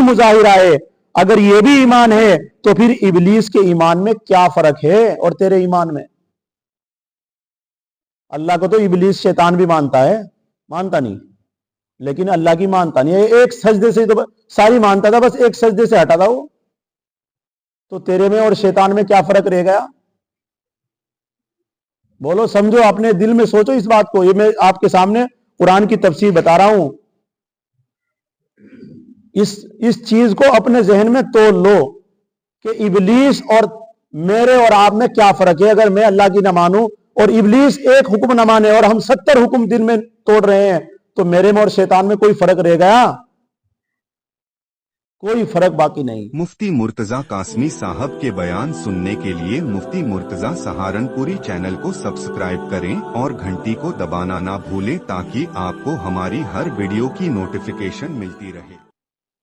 مظاہرہ ہے، اگر یہ بھی ایمان ہے تو پھر ابلیس کے ایمان میں کیا فرق ہے اور تیرے ایمان میں؟ اللہ کو تو ابلیس شیطان بھی مانتا ہے، مانتا نہیں، لیکن اللہ کی مانتا نہیں ہے۔ ایک سجدے سے تو ساری مانتا تھا، بس ایک سجدے سے ہٹا تھا وہ، تو تیرے میں اور شیطان میں کیا فرق رہ گیا؟ بولو، سمجھو، اپنے دل میں سوچو اس بات کو۔ یہ میں آپ کے سامنے قرآن کی تفسیر بتا رہا ہوں، اس چیز کو اپنے ذہن میں تول لو کہ ابلیس اور میرے اور آپ میں کیا فرق ہے۔ اگر میں اللہ کی نہ مانوں اور ابلیس ایک حکم نہ مانے اور ہم 70 حکم دن میں توڑ رہے ہیں، تو میرے میں اور شیطان میں کوئی فرق رہ گیا؟ کوئی فرق باقی نہیں۔ مفتی مرتضی قاسمی صاحب کے بیان سننے کے لیے مفتی مرتضی سہارنپوری چینل کو سبسکرائب کریں اور گھنٹی کو دبانا نہ بھولیں تاکہ آپ کو ہماری ہر ویڈیو کی نوٹیفیکیشن ملتی رہے۔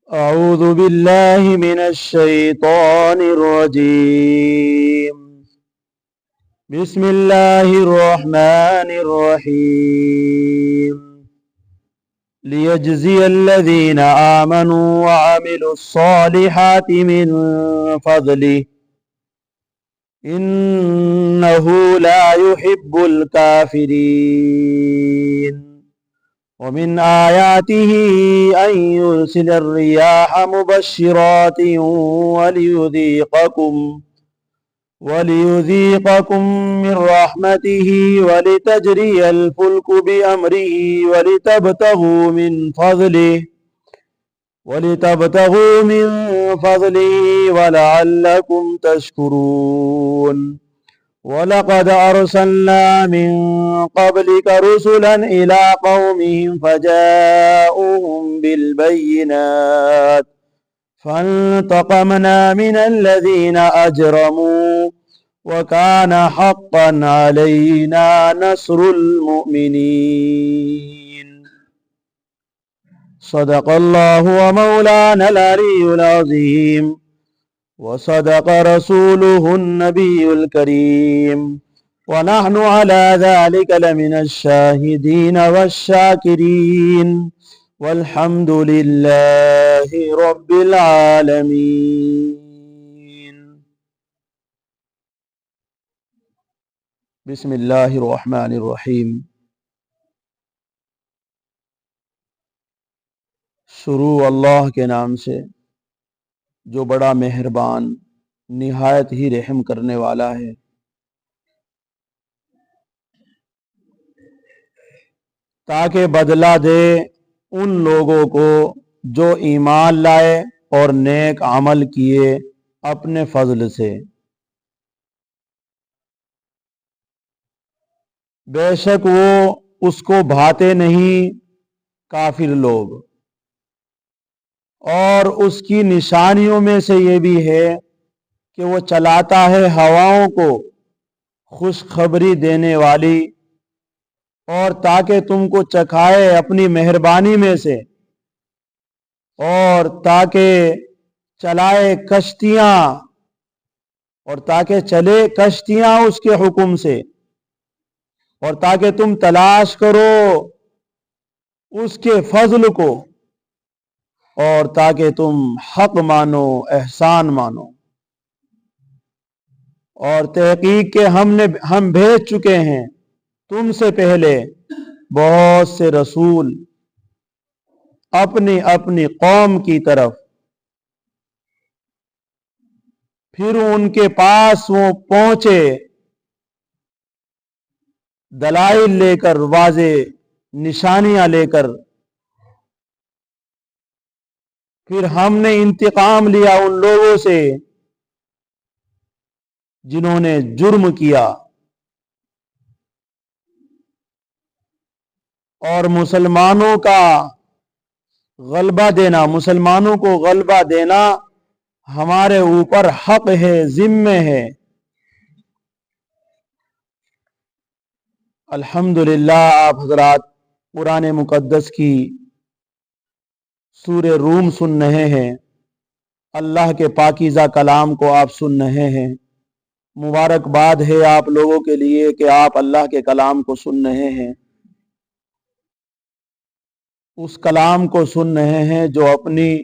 اعوذ باللہ من الشیطان الرجیم، بسم اللہ الرحمن الرحیم، لیجزی الذین آمنوا وعملوا الصالحات من فضلہ انہ لا يحب الکافرین، ومن آیاته ان يرسل الرياح مبشرات وليذيقكم من رحمته ولتجري الفلك بأمره ولتبتغوا من فضله ولعلكم تشكرون، وَلَقَدْ أَرْسَلْنَا مِن قَبْلِكَ رُسُلًا إِلَىٰ قَوْمِهِمْ فَجَاءُوهُم بِالْبَيِّنَاتِ فَانْتَقَمْنَا مِنَ الَّذِينَ أَجْرَمُوا وَكَانَ حَقًّا عَلَيْنَا نَصْرُ الْمُؤْمِنِينَ۔ صدق اللہ ومولانا العلی العظیم، وصدق رسوله النبی الکریم، ونحن على ذلك لمن الشاہدین والشاکرین، والحمد للہ رب العالمین۔ بسم اللہ الرحمن الرحیم۔ شروع اللہ کے نام سے جو بڑا مہربان نہایت ہی رحم کرنے والا ہے۔ تاکہ بدلہ دے ان لوگوں کو جو ایمان لائے اور نیک عمل کیے اپنے فضل سے۔ بے شک وہ اس کو بھاتے نہیں کافر لوگ، اور اس کی نشانیوں میں سے یہ بھی ہے کہ وہ چلاتا ہے ہواؤں کو خوشخبری دینے والی، اور تاکہ تم کو چکھائے اپنی مہربانی میں سے، اور تاکہ چلائے کشتیاں، اور تاکہ چلے کشتیاں اس کے حکم سے، اور تاکہ تم تلاش کرو اس کے فضل کو، اور تاکہ تم حق مانو، احسان مانو۔ اور تحقیق کہ ہم بھیج چکے ہیں تم سے پہلے بہت سے رسول اپنی اپنی قوم کی طرف، پھر ان کے پاس وہ پہنچے دلائل لے کر، واضح نشانیاں لے کر، پھر ہم نے انتقام لیا ان لوگوں سے جنہوں نے جرم کیا، اور مسلمانوں کا غلبہ دینا، مسلمانوں کو غلبہ دینا ہمارے اوپر حق ہے، ذمہ ہے۔ الحمدللہ آپ حضرات قرآن مقدس کی سورہ روم سن رہے ہیں، اللہ کے پاکیزہ کلام کو آپ سن رہے ہیں۔ مبارکباد ہے آپ لوگوں کے لیے کہ آپ اللہ کے کلام کو سن رہے ہیں، اس کلام کو سن رہے ہیں جو اپنی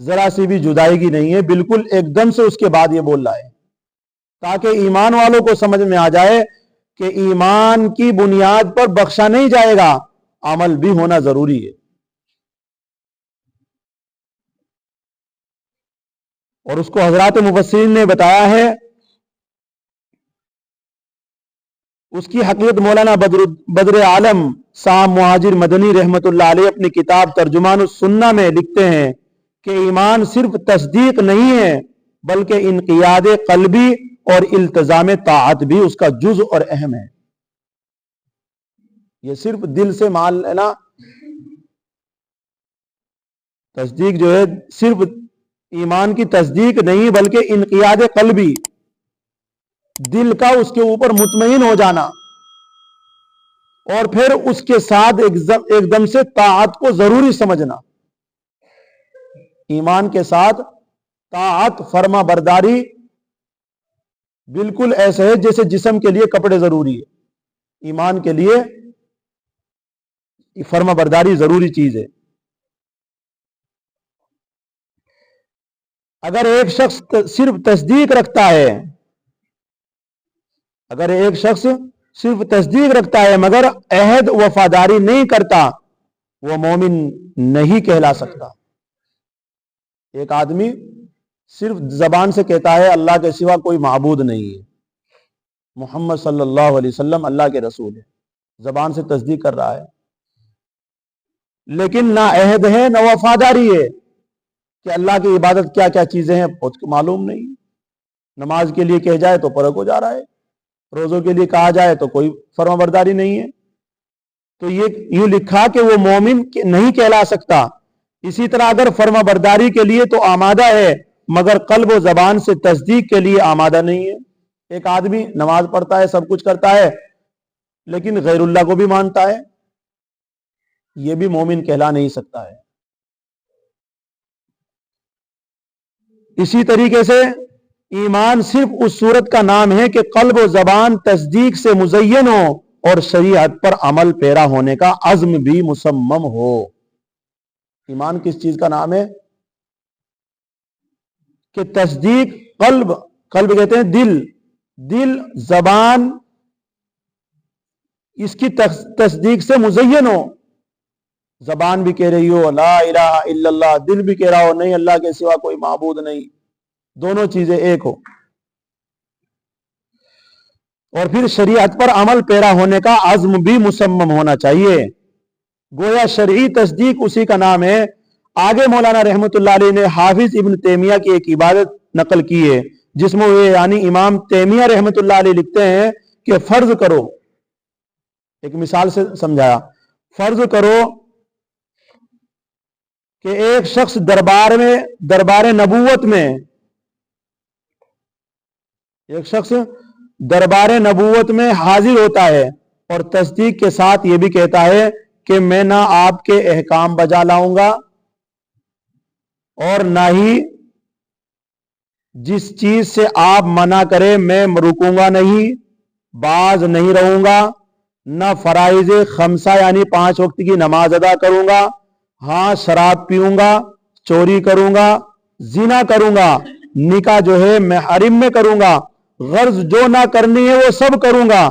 ذرا سی بھی جدائیگی نہیں ہے، بالکل ایک دم سے اس کے بعد یہ بول رہا ہے، تاکہ ایمان والوں کو سمجھ میں آ جائے کہ ایمان کی بنیاد پر بخشا نہیں جائے گا، عمل بھی ہونا ضروری ہے۔ اور اس کو حضرات مفسرین نے بتایا ہے، اس کی حقیقت مولانا بدر عالم صاحب مہاجر مدنی رحمت اللہ علیہ اپنی کتاب ترجمان السنہ میں لکھتے ہیں کہ ایمان صرف تصدیق نہیں ہے بلکہ انقیاد قلبی اور التزام طاعت بھی اس کا جز اور اہم ہے۔ یہ صرف دل سے مان لینا، تصدیق جو ہے صرف ایمان کی تصدیق نہیں بلکہ انقیاد قلبی، دل کا اس کے اوپر مطمئن ہو جانا، اور پھر اس کے ساتھ ایک دم سے طاعت کو ضروری سمجھنا۔ ایمان کے ساتھ طاعت، فرما برداری بالکل ایسے ہے جیسے جسم کے لیے کپڑے ضروری ہے، ایمان کے لیے فرما برداری ضروری چیز ہے۔ اگر ایک شخص صرف تصدیق رکھتا ہے، مگر عہد وفاداری نہیں کرتا، وہ مومن نہیں کہلا سکتا۔ ایک آدمی صرف زبان سے کہتا ہے اللہ کے سوا کوئی معبود نہیں ہے، محمد صلی اللہ علیہ وسلم اللہ کے رسول ہے، زبان سے تصدیق کر رہا ہے، لیکن نہ عہد ہے نہ وفاداری ہے کہ اللہ کی عبادت کیا کیا چیزیں ہیں خود کو معلوم نہیں۔ نماز کے لیے کہہ جائے تو فرق ہو جا رہا ہے، روزوں کے لیے کہا جائے تو کوئی فرما برداری نہیں ہے۔ تو یہ یوں لکھا کہ وہ مومن نہیں کہلا سکتا۔ اسی طرح اگر فرما برداری کے لیے تو آمادہ ہے مگر قلب و زبان سے تصدیق کے لیے آمادہ نہیں ہے۔ ایک آدمی نماز پڑھتا ہے، سب کچھ کرتا ہے، لیکن غیر اللہ کو بھی مانتا ہے، یہ بھی مومن کہلا نہیں سکتا ہے۔ اسی طریقے سے ایمان صرف اس صورت کا نام ہے کہ قلب و زبان تصدیق سے مزین ہو اور شریعت پر عمل پیرا ہونے کا عزم بھی مصمم ہو۔ ایمان کس چیز کا نام ہے؟ کہ تصدیق قلب کہتے ہیں دل زبان اس کی تصدیق سے مزین ہو، زبان بھی کہہ رہی ہو لا الہ الا اللہ، دل بھی کہہ رہا ہو نہیں اللہ کے سوا کوئی معبود نہیں، دونوں چیزیں ایک ہو، اور پھر شریعت پر عمل پیرا ہونے کا عزم بھی مصمم ہونا چاہیے۔ گویا شرعی تصدیق اسی کا نام ہے۔ آگے مولانا رحمت اللہ علیہ نے حافظ ابن تیمیہ کی ایک عبادت نقل کی ہے جس میں وہ یعنی امام تیمیہ رحمت اللہ علیہ لکھتے ہیں کہ فرض کرو، ایک مثال سے سمجھایا، فرض کرو کہ ایک شخص دربار نبوت میں حاضر ہوتا ہے اور تصدیق کے ساتھ یہ بھی کہتا ہے کہ میں نہ آپ کے احکام بجا لاؤں گا اور نہ ہی جس چیز سے آپ منع کرے میں رکوں گا نہیں، باز نہیں رہوں گا، نہ فرائض خمسہ یعنی 5 وقت کی نماز ادا کروں گا، ہاں شراب پیوں گا، چوری کروں گا، زنا کروں گا، نکاح جو ہے میں حرم میں کروں گا، غرض جو نہ کرنی ہے وہ سب کروں گا۔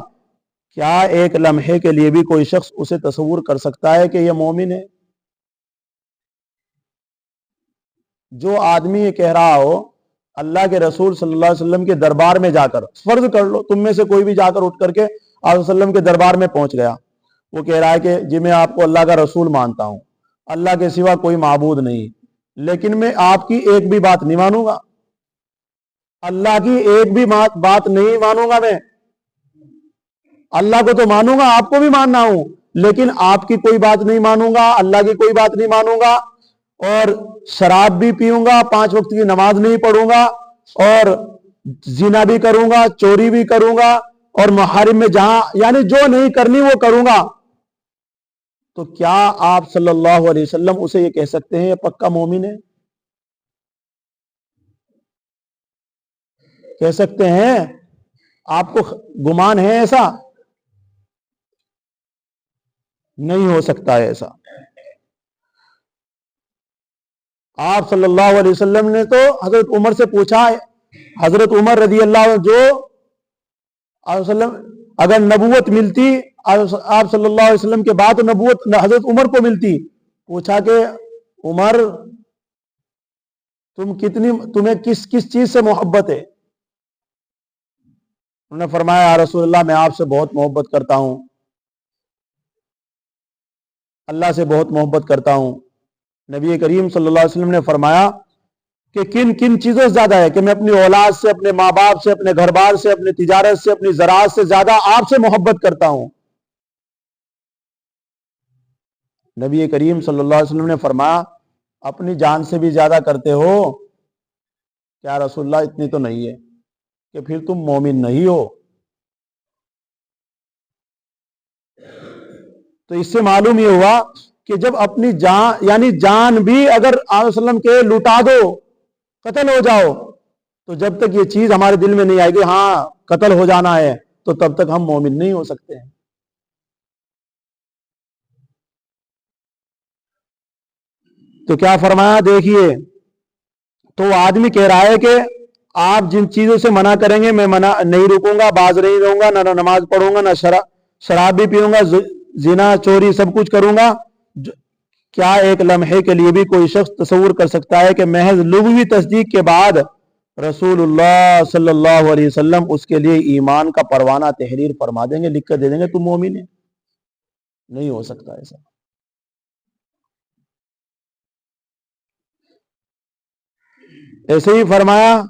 کیا ایک لمحے کے لیے بھی کوئی شخص اسے تصور کر سکتا ہے کہ یہ مومن ہے؟ جو آدمی یہ کہہ رہا ہو اللہ کے رسول صلی اللہ علیہ وسلم کے دربار میں جا کر، فرض کر لو تم میں سے کوئی بھی جا کر اٹھ کر کے آپ صلی اللہ علیہ وسلم کے دربار میں پہنچ گیا، وہ کہہ رہا ہے کہ جی میں آپ کو اللہ کا رسول مانتا ہوں، اللہ کے سوا کوئی معبود نہیں، لیکن میں آپ کی ایک بھی بات نہیں مانوں گا، اللہ کی ایک بھی بات نہیں مانوں گا، میں اللہ کو تو مانوں گا، آپ کو بھی ماننا ہوں، لیکن آپ کی کوئی بات نہیں مانوں گا، اللہ کی کوئی بات نہیں مانوں گا، اور شراب بھی پیوں گا، 5 وقت کی نماز نہیں پڑھوں گا، اور زنا بھی کروں گا، چوری بھی کروں گا، اور محارم میں جہاں یعنی جو نہیں کرنی وہ کروں گا، تو کیا آپ صلی اللہ علیہ وسلم اسے یہ کہہ سکتے ہیں یہ پکا مومن ہے؟ کہہ سکتے ہیں؟ آپ کو گمان ہے ایسا؟ نہیں ہو سکتا ہے ایسا۔ آپ صلی اللہ علیہ وسلم نے تو حضرت عمر سے پوچھا، حضرت عمر رضی اللہ عنہ جو وسلم اگر نبوت ملتی آپ صلی اللہ علیہ وسلم کے بعد نبوت حضرت عمر کو ملتی، پوچھا کہ عمر تمہیں کس چیز سے محبت ہے؟ انہوں نے فرمایا یا رسول اللہ میں آپ سے بہت محبت کرتا ہوں، اللہ سے بہت محبت کرتا ہوں۔ نبی کریم صلی اللہ علیہ وسلم نے فرمایا کہ کن کن چیزوں سے زیادہ ہے؟ کہ میں اپنی اولاد سے، اپنے ماں باپ سے، اپنے گھر بار سے، اپنی تجارت سے، اپنی زراعت سے زیادہ آپ سے محبت کرتا ہوں۔ نبی کریم صلی اللہ علیہ وسلم نے فرمایا اپنی جان سے بھی زیادہ کرتے ہو؟ کیا رسول اللہ اتنی تو نہیں ہے، کہ پھر تم مومن نہیں ہو۔ تو اس سے معلوم یہ ہوا کہ جب اپنی جان یعنی جان بھی اگر آپ وسلم کے لوٹا دو، قتل ہو جاؤ، تو جب تک یہ چیز ہمارے دل میں نہیں آئے گی ہاں قتل ہو جانا ہے، تو تب تک ہم مومن نہیں ہو سکتے ہیں۔ تو کیا فرمایا دیکھیے، تو وہ آدمی کہہ رہا ہے کہ آپ جن چیزوں سے منع کریں گے میں منع نہیں رکوں گا، باز نہیں رہوں گا، نہ نماز پڑھوں گا، نہ شراب بھی پیوں گا، زنا چوری سب کچھ کروں گا۔ کیا ایک لمحے کے لیے بھی کوئی شخص تصور کر سکتا ہے کہ محض لغوی تصدیق کے بعد رسول اللہ صلی اللہ علیہ وسلم اس کے لیے ایمان کا پروانہ تحریر فرما دیں گے، لکھ کر دے دیں گے تم مومن ہے؟ نہیں ہو سکتا ایسا۔ ایسے ہی فرمایا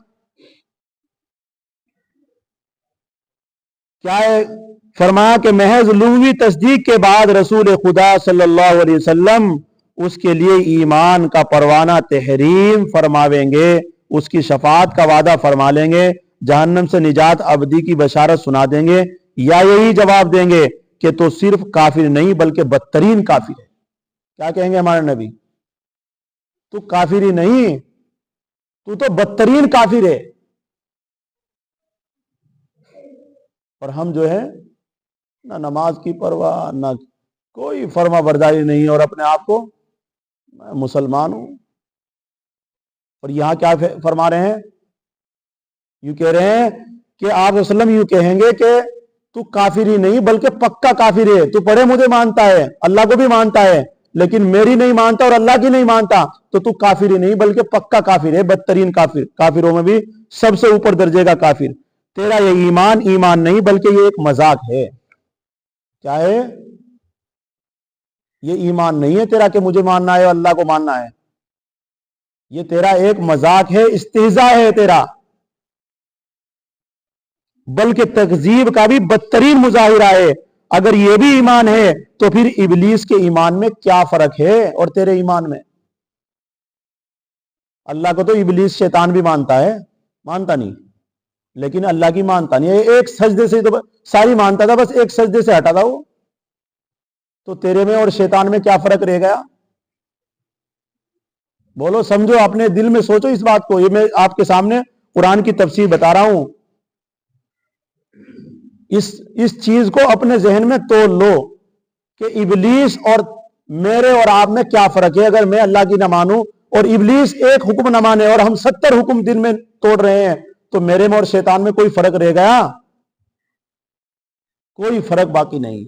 کیا ہے؟ فرمایا کہ محض لغوی تصدیق کے بعد رسول خدا صلی اللہ علیہ وسلم اس کے لیے ایمان کا پروانہ تحریم فرماویں گے، اس کی شفاعت کا وعدہ فرما لیں گے، جہنم سے نجات ابدی کی بشارت سنا دیں گے، یا یہی جواب دیں گے کہ تو صرف کافر نہیں بلکہ بدترین کافر ہے؟ کیا کہیں گے ہمارے نبی؟ تو کافر ہی نہیں، تو بدترین کافر ہے۔ اور ہم جو ہے نہ نماز کی پرواہ، نہ کوئی فرما برداری نہیں، اور اپنے آپ کو میں مسلمان ہوں۔ اور یہاں کیا فرما رہے ہیں؟ یوں کہہ رہے ہیں کہ آپ وسلم یوں کہیں گے کہ تو کافر ہی نہیں بلکہ پکا کافر ہے، تو پڑھے مجھے مانتا ہے، اللہ کو بھی مانتا ہے، لیکن میری نہیں مانتا اور اللہ کی نہیں مانتا، تو کافر ہی نہیں بلکہ پکا کافر ہے، بدترین کافر، کافروں میں بھی سب سے اوپر درجے کا کافر۔ تیرا یہ ایمان نہیں بلکہ یہ ایک مذاق ہے۔ کیا ہے؟ یہ ایمان نہیں ہے تیرا کہ مجھے ماننا ہے اور اللہ کو ماننا ہے، یہ تیرا ایک مذاق ہے، استہزاء ہے تیرا، بلکہ تکذیب کا بھی بدترین مظاہرہ ہے۔ اگر یہ بھی ایمان ہے تو پھر ابلیس کے ایمان میں کیا فرق ہے اور تیرے ایمان میں؟ اللہ کو تو ابلیس شیطان بھی مانتا ہے، مانتا نہیں، لیکن اللہ کی مانتا نہیں۔ ایک سجدے سے تو ساری مانتا تھا، بس ایک سجدے سے ہٹا تھا وہ۔ تو تیرے میں اور شیطان میں کیا فرق رہ گیا؟ بولو، سمجھو، اپنے دل میں سوچو اس بات کو۔ یہ میں آپ کے سامنے قرآن کی تفسیر بتا رہا ہوں، اس چیز کو اپنے ذہن میں تول لو کہ ابلیس اور میرے اور آپ میں کیا فرق ہے۔ اگر میں اللہ کی نہ مانوں اور ابلیس ایک حکم نہ مانے اور ہم 70 حکم دن میں توڑ رہے ہیں، تو میرے میں اور شیطان میں کوئی فرق رہ گیا؟ کوئی فرق باقی نہیں۔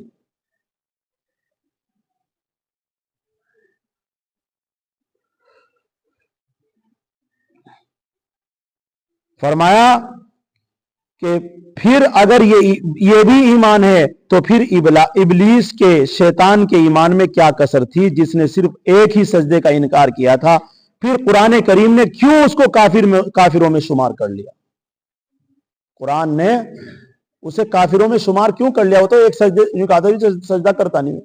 فرمایا کہ پھر اگر یہ بھی ایمان ہے تو پھر ابلیس کے، شیطان کے ایمان میں کیا کسر تھی جس نے صرف ایک ہی سجدے کا انکار کیا تھا؟ پھر قرآن کریم نے کیوں اس کو کافروں میں شمار کر لیا؟ قرآن نے اسے کافروں میں شمار کیوں کر لیا؟ وہ تو ایک سجدہ کرتا نہیں۔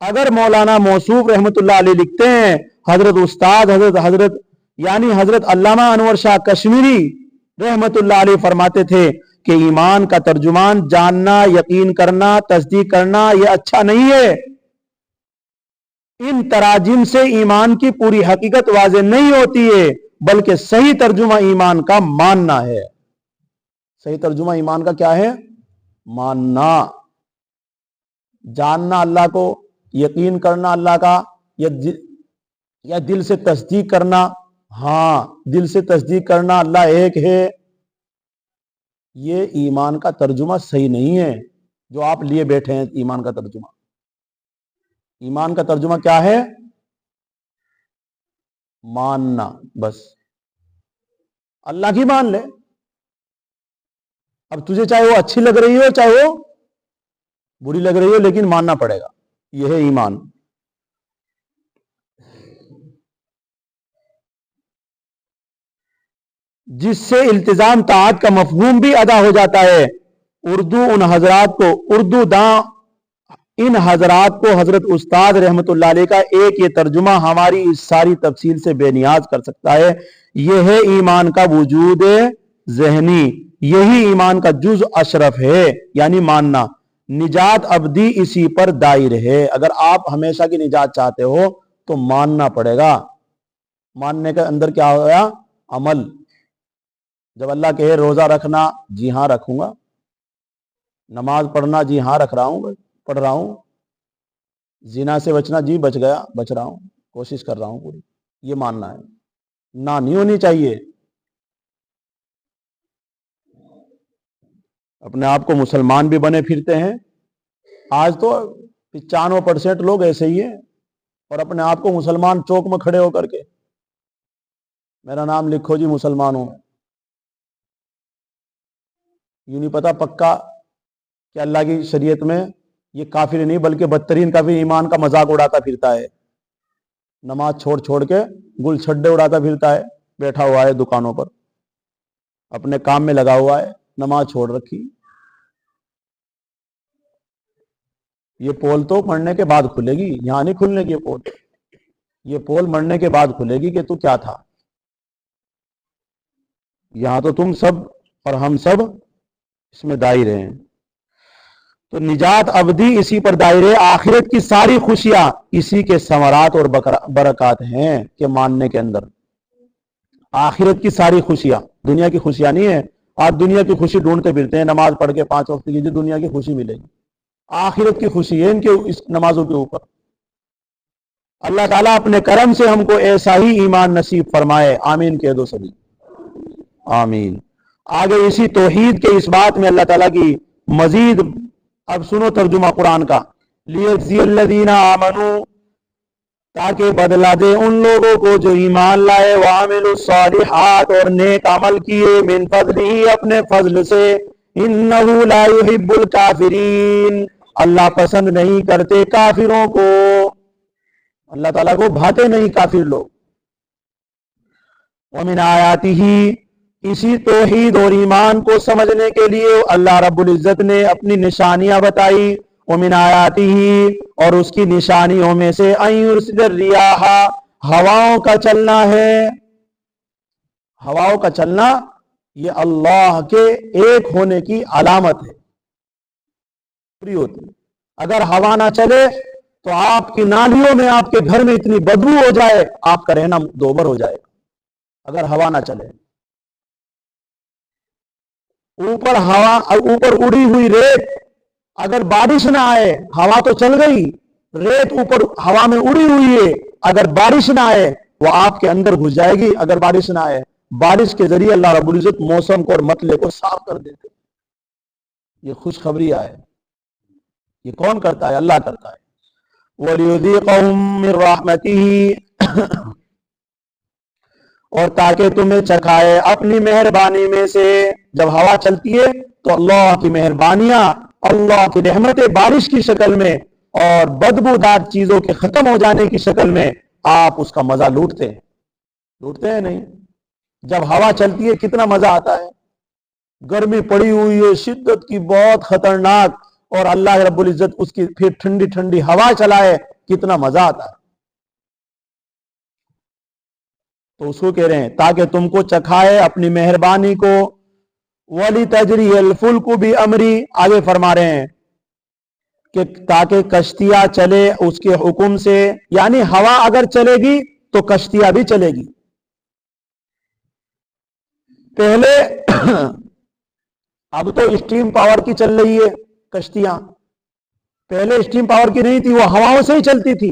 اگر مولانا موصوف رحمت اللہ علیہ لکھتے ہیں، حضرت استاد حضرت علامہ انور شاہ کشمیری رحمت اللہ علیہ فرماتے تھے کہ ایمان کا ترجمان جاننا، یقین کرنا، تصدیق کرنا یہ اچھا نہیں ہے۔ ان تراجم سے ایمان کی پوری حقیقت واضح نہیں ہوتی ہے، بلکہ صحیح ترجمہ ایمان کا ماننا ہے۔ صحیح ترجمہ ایمان کا کیا ہے؟ ماننا، جاننا اللہ کو، یقین کرنا اللہ کا، یا دل سے تصدیق کرنا. ہاں دل سے تصدیق کرنا اللہ ایک ہے، یہ ایمان کا ترجمہ صحیح نہیں ہے جو آپ لیے بیٹھے ہیں. ایمان کا ترجمہ، ایمان کا ترجمہ کیا ہے؟ ماننا. بس اللہ کی مان لے. اب تجھے چاہے وہ اچھی لگ رہی ہو چاہے وہ بری لگ رہی ہو، لیکن ماننا پڑے گا. یہ ہے ایمان. جس سے التزام طاعت کا مفہوم بھی ادا ہو جاتا ہے. اردو داں ان حضرات کو حضرت استاد رحمت اللہ علیہ کا ایک یہ ترجمہ ہماری اس ساری تفصیل سے بے نیاز کر سکتا ہے. یہ ہے ایمان کا وجود ذہنی، یہی ایمان کا جز اشرف ہے، یعنی ماننا. نجات ابدی اسی پر دائر ہے. اگر آپ ہمیشہ کی نجات چاہتے ہو تو ماننا پڑے گا. ماننے کے اندر کیا ہوگا؟ عمل. جب اللہ کہے روزہ رکھنا، جی ہاں رکھوں گا. نماز پڑھنا، جی ہاں پڑھ رہا ہوں. زنا سے بچنا، جی بچ رہا ہوں، کوشش کر رہا ہوں پوری. یہ ماننا ہے. نہ نہیں ہونی چاہیے. اپنے آپ کو مسلمان بھی بنے پھرتے ہیں. آج تو 95% لوگ ایسے ہی ہیں، اور اپنے آپ کو مسلمان چوک میں کھڑے ہو کر کے میرا نام لکھو جی مسلمان ہوں. یوں نہیں پتا پکا کہ اللہ کی شریعت میں یہ کافر نہیں بلکہ بدترین کافر ایمان کا مذاق اڑاتا پھرتا ہے. نماز چھوڑ کے گل چھڈے اڑاتا پھرتا ہے، بیٹھا ہوا ہے دکانوں پر، اپنے کام میں لگا ہوا ہے، نماز چھوڑ رکھی. یہ پول تو مرنے کے بعد کھلے گی، یہاں نہیں کھلنے کی پول. یہ پول مرنے کے بعد کھلے گی کہ تو کیا تھا. یہاں تو تم سب اور ہم سب اس میں دائر ہیں. تو نجات ابدی اسی پر دائر ہے. آخرت کی ساری خوشیاں اسی کے ثمرات اور برکات ہیں کہ ماننے کے اندر. آخرت کی ساری خوشیاں، دنیا کی خوشیاں نہیں ہے. آج دنیا کی خوشی ڈھونڈتے پھرتے ہیں، نماز پڑھ کے 5 وقت کی جو دنیا کی خوشی ملے گی. آخرت کی خوشی ہے ان کے اس نمازوں کے اوپر. اللہ تعالیٰ اپنے کرم سے ہم کو ایسا ہی ایمان نصیب فرمائے. آمین کہہ دو سبھی. آمین. آگے اسی توحید کے اس بات میں اللہ تعالیٰ کی مزید، اب سنو ترجمہ قرآن کا. لیجزی الذین آمنوا، تاکہ بدلہ دے ان لوگوں کو جو ایمان لائے، وعملوا الصالحات اور نیک عمل کیے، من فضلہ اپنے فضل سے، انہ لا یحب الکافرین اللہ پسند نہیں کرتے کافروں کو. اللہ تعالیٰ کو بھاتے نہیں کافر لوگ. ومن آیاتہ، اسی توحید اور ایمان کو سمجھنے کے لیے اللہ رب العزت نے اپنی نشانیاں بتائی. ومن آیاتہ، اور اس کی نشانیوں میں سے ان یرسل الریاح، ہواؤں کا چلنا ہے. ہواؤں کا چلنا یہ اللہ کے ایک ہونے کی علامت ہے. پوری ہوتی. اگر ہوا نہ چلے تو آپ کی نالیوں میں، آپ کے گھر میں اتنی بدبو ہو جائے، آپ کا رہنا دوبر ہو جائے گا اگر ہوا نہ چلے. اوپر اڑی ہوئی ریت، اگر بارش نہ آئے، ہوا تو چل گئی، ریت اوپر ہوا میں اڑی ہوئی ہے، اگر بارش نہ آئے وہ آپ کے اندر گھس جائے گی. اگر بارش نہ آئے، بارش کے ذریعے اللہ رب العزت موسم کو اور مطلع کو صاف کر دیتے. یہ خوشخبری ہے. یہ کون کرتا ہے؟ اللہ کرتا ہے. وَلِيُذِيقَهُم مِّن رَّحْمَتِهِ، اور تاکہ تمہیں چکھائے اپنی مہربانی میں سے. جب ہوا چلتی ہے تو اللہ کی مہربانیاں، اللہ کی رحمتیں بارش کی شکل میں اور بدبودار چیزوں کے ختم ہو جانے کی شکل میں آپ اس کا مزہ لوٹتے ہیں نہیں؟ جب ہوا چلتی ہے کتنا مزہ آتا ہے. گرمی پڑی ہوئی ہے شدت کی بہت خطرناک، اور اللہ رب العزت اس کی پھر ٹھنڈی ٹھنڈی ہوا چلائے، کتنا مزہ آتا ہے. تو اس کو کہہ رہے ہیں تاکہ تم کو چکھائے اپنی مہربانی کو. وَلِتَجْرِيَ الْفُلْكُ بِأَمْرِهِ، آگے فرما رہے ہیں کہ تاکہ کشتیاں چلے اس کے حکم سے. یعنی ہوا اگر چلے گی تو کشتیاں بھی چلے گی. پہلے اب تو اسٹیم پاور کی چل رہی ہے کشتیاں، پہلے اسٹیم پاور کی نہیں تھی، وہ ہواؤں سے ہی چلتی تھی.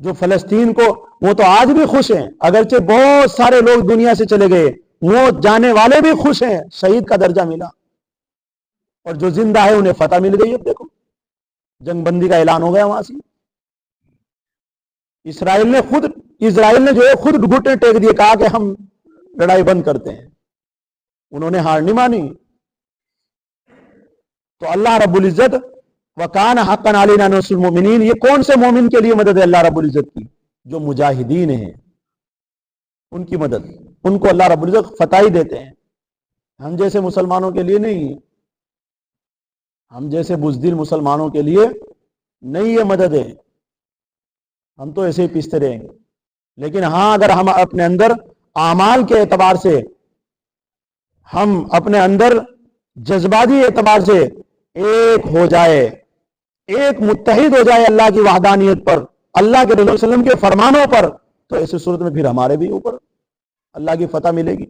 جو فلسطین کو، وہ تو آج بھی خوش ہیں، اگرچہ بہت سارے لوگ دنیا سے چلے گئے، وہ جانے والے بھی خوش ہیں، شہید کا درجہ ملا، اور جو زندہ ہے انہیں فتح مل گئی۔ اب دیکھو جنگ بندی کا اعلان ہو گیا وہاں سے۔ اسرائیل نے جو ہے خود گھٹنے ٹیک دیے، کہا کہ ہم لڑائی بند کرتے ہیں، انہوں نے ہار نہیں مانی۔ تو اللہ رب العزت وَكَانَ حَقًّا عَلَيْنَا نَصْرُ الْمُؤْمِنِينَ، یہ کون سے مومن کے لیے مدد ہے اللہ رب العزت کی؟ جو مجاہدین ہیں ان کی مدد، ان کو اللہ رب العزت فتح ہی دیتے ہیں، ہم جیسے مسلمانوں کے لیے نہیں، ہم جیسے بزدل مسلمانوں کے لیے نہیں یہ مدد ہے، ہم تو ایسے ہی پیستے رہیں گے۔ لیکن ہاں اگر ہم اپنے اندر اعمال کے اعتبار سے، ہم اپنے اندر جذباتی اعتبار سے ایک ہو جائے، ایک متحد ہو جائے اللہ کی وحدانیت پر، اللہ کے رسول صلی اللہ علیہ وسلم کے فرمانوں پر، تو ایسی صورت میں پھر ہمارے بھی اوپر اللہ کی فتح ملے گی۔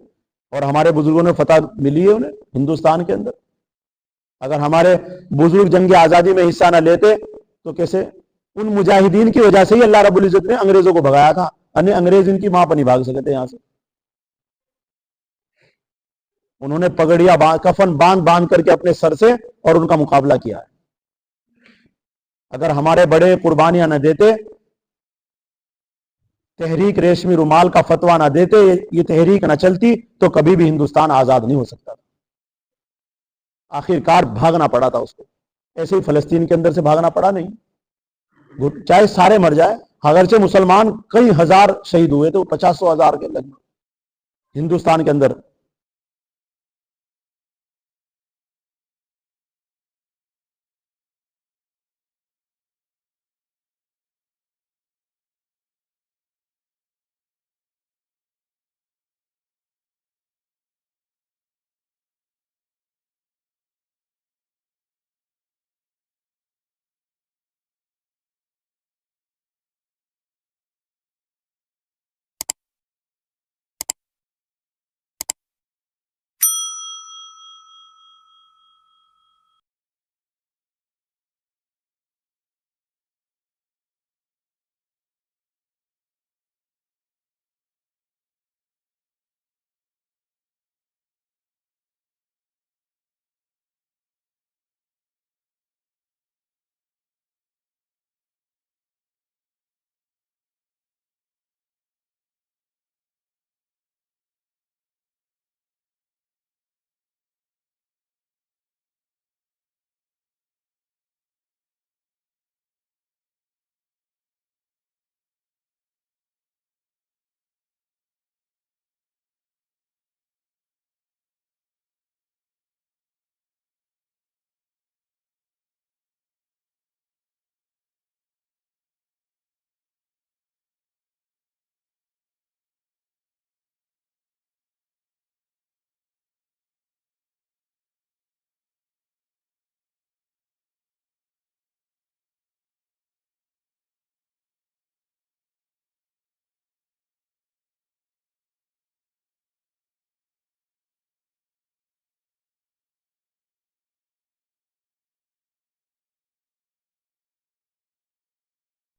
اور ہمارے بزرگوں نے فتح ملی ہے انہیں ہندوستان کے اندر۔ اگر ہمارے بزرگ جنگ آزادی میں حصہ نہ لیتے تو کیسے؟ ان مجاہدین کی وجہ سے ہی اللہ رب العزت نے انگریزوں کو بھگایا تھا، انگریز ان کی ماں پر نہیں بھاگ سکتے یہاں سے۔ انہوں نے پگڑیاں کفن باندھ کر کے اپنے سر سے اور ان کا مقابلہ کیا ہے۔ اگر ہمارے بڑے قربانیاں نہ دیتے، تحریک ریشمی رومال کا فتویٰ نہ دیتے، یہ تحریک نہ چلتی، تو کبھی بھی ہندوستان آزاد نہیں ہو سکتا تھا۔ آخر کار بھاگنا پڑا تھا اس کو، ایسے ہی فلسطین کے اندر سے بھاگنا پڑا نہیں، چاہے سارے مر جائے، اگرچہ مسلمان کئی ہزار شہید ہوئے تھے، 50-100 ہزار کے لگ بھگ ہندوستان کے اندر